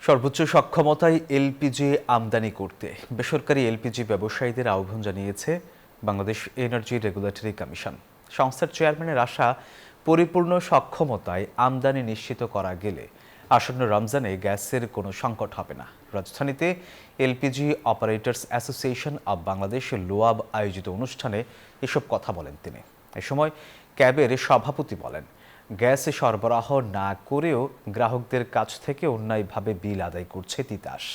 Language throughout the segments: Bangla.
সর্বোচ্চ সক্ষমতায় এলপিজি আমদানি করতে বেসরকারি এলপিজি ব্যবসায়ীদের আহ্বান জানিয়েছে বাংলাদেশ এনার্জি রেগুলেটরি কমিশন। সংস্থার চেয়ারম্যানের আশা, পরিপূর্ণ সক্ষমতায় আমদানি নিশ্চিত করা গেলে আসন্ন রমজানে গ্যাসের কোনো সংকট হবে না। রাজধানীতে LPG operators association of Bangladesh LOAB আয়োজিত অনুষ্ঠানে এসব কথা বলেন তিনি। এ সময় ক্যাবের সভাপতি বলেন, গ্যাস সরবরাহ না করেও গ্রাহকদের কাছ থেকে অন্যায়ভাবে বিল আদায় করছে তিতাস।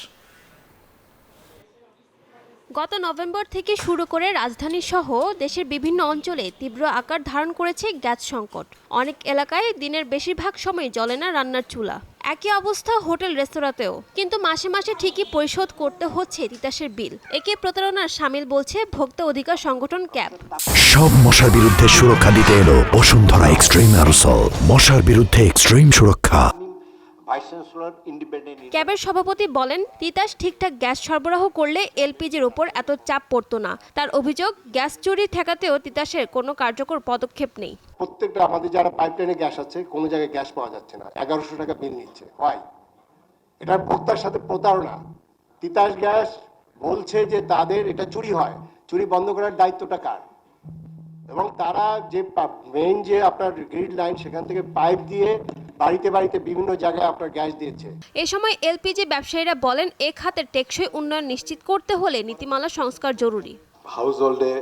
গত নভেম্বর থেকে শুরু করে রাজধানী সহ দেশের বিভিন্ন অঞ্চলে তীব্র আকার ধারণ করেছে গ্যাস সংকট। অনেক এলাকায় দিনের বেশিরভাগ সময় জ্বলে না রান্নার চুলা। একই অবস্থা হোটেল রেস্তোরাঁতেও। কিন্তু মাসে মাসে ঠিকই পরিশোধ করতে হচ্ছে তিতাসের বিল। একে প্রতারণার শামিল বলছে ভোক্তা অধিকার সংগঠন ক্যাব। সব মশার বিরুদ্ধে সুরক্ষা দিতে এলো বসুন্ধরা এক্সট্রিম অ্যারোসল, মশার বিরুদ্ধে এক্সট্রিম সুরক্ষা। ক্যাবের সভাপতি বলেন, তিতাস ঠিকঠাক গ্যাস সরবরাহ করলে এলপিজির উপর এত চাপ পড়তো না। তার অভিযোগ, গ্যাস চুরি ঠেকাতেও তিতাসের কোনো কার্যকর পদক্ষেপ নেই। প্রত্যেকটা আমাদের যারা পাইপলাইনে গ্যাস আছে, কোনো জায়গায় গ্যাস পাওয়া যাচ্ছে না, 1100 টাকা বিল নিচ্ছে। হয় এটা ভোক্তার সাথে প্রতারণা। তিতাস গ্যাস বলছে যে তাদের এটা চুরি হয়, চুরি বন্ধ করার দায়িত্বটা কার? এবং তারা যে মেইন যে আপনার গ্রিড লাইন, সেখান থেকে পাইপ দিয়ে বাড়িতে বাড়িতে বিভিন্ন জায়গায় আপনার গ্যাস দিয়েছে। এ সময় এলপিজি ব্যবসায়ীরা বলেন, এ খাতের টেকসই উন্নয়ন নিশ্চিত করতে হলে নীতিমালা সংস্কার জরুরি। হাউস হোল্ডে,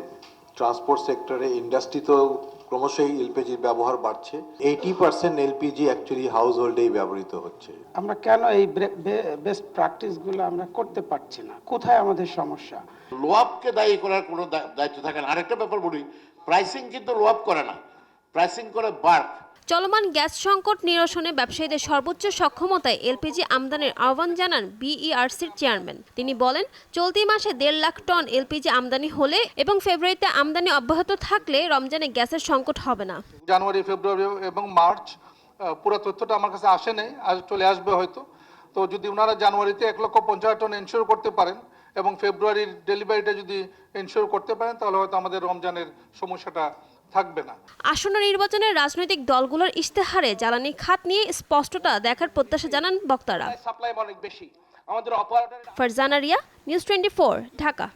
ট্রান্সপোর্ট সেক্টরে, ইন্ডাস্ট্রিতেও ক্রমশই এলপিজির ব্যবহার বাড়ছে। 80% এলপিজি অ্যাকচুয়ালি হাউস হোল্ডেই ব্যবহৃত হচ্ছে। আমরা কেন এই বেস্ট প্র্যাকটিসগুলো আমরা করতে পারছি না? কোথায় আমাদের সমস্যা? লোয়াবকে দায়ী করার কোনো দায়িত্ব থাকে না। আরেকটা ব্যাপার বলি, প্রাইসিং কিন্তু লোয়াব করে না, প্রাইসিং করে বার্ক। চলমান গ্যাস সংকট নিরসনে ব্যবসায়ীদের সর্বোচ্চ সক্ষমতায় এলপিজি আমদানির আহ্বান জানান বিইআরসির চেয়ারম্যান। তিনি বলেন, চলতি মাসে 1.5 লাখ টন এলপিজি আমদানি হলে এবং ফেব্রুয়ারিতে আমদানি অব্যাহত থাকলে রমজানে গ্যাসের সংকট হবে না। জানুয়ারি, ফেব্রুয়ারি এবং মার্চ পুরো তথ্যটা আমার কাছে আসে নাই, আজ চলে আসবে হয়তো। তো যদি ওনারা জানুয়ারিতে 1,50,000 টন এনশিওর করতে পারেন এবং ফেব্রুয়ারির ডেলিভারিটা যদি এনশিওর করতে পারেন, তাহলে হয়তো আমাদের রমজানের সমস্যাটা থাকবে না। আসন্ন নির্বাচনের রাজনৈতিক দলগুলোর ইশতেহারে জ্বালানি খাত নিয়ে স্পষ্টতা দেখার প্রত্যাশা জানান বক্তারা। সাপ্লাই অনেক বেশি। ফারজানা রিয়া, নিউজ 24, ঢাকা।